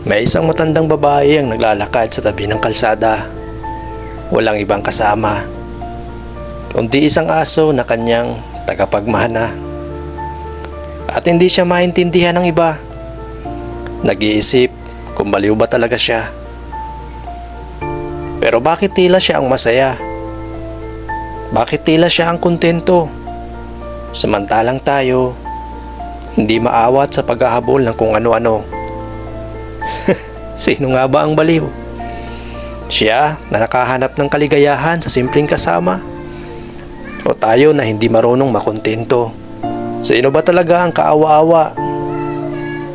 May isang matandang babae ang naglalakad sa tabi ng kalsada. Walang ibang kasama, kundi isang aso na kanyang tagapagmana. At hindi siya maintindihan ng iba. Nag-iisip kung baliw ba talaga siya. Pero bakit tila siya ang masaya? Bakit tila siya ang kontento? Samantalang tayo, hindi maawat sa paghahabol ng kung ano-ano. Sino nga ba ang baliw? Siya na nakahanap ng kaligayahan sa simpleng kasama? O tayo na hindi marunong makontento? Sino ba talaga ang kaawa-awa?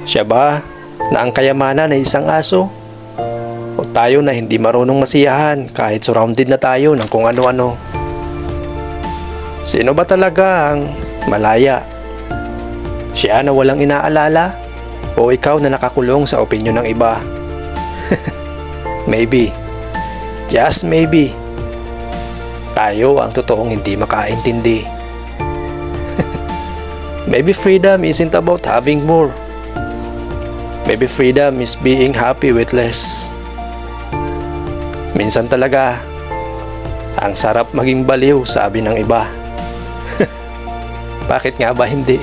Siya ba na ang kayamanan ay isang aso? O tayo na hindi marunong masiyahan kahit surrounded na tayo ng kung ano-ano? Sino ba talaga ang malaya? Siya na walang inaalala? O ikaw na nakakulong sa opinyon ng iba? Maybe, just maybe, tayo ang totoong hindi makaintindi. Maybe freedom isn't about having more. Maybe freedom is being happy with less. Minsan talaga, ang sarap maging baliw, sabi ng iba. Bakit nga ba hindi?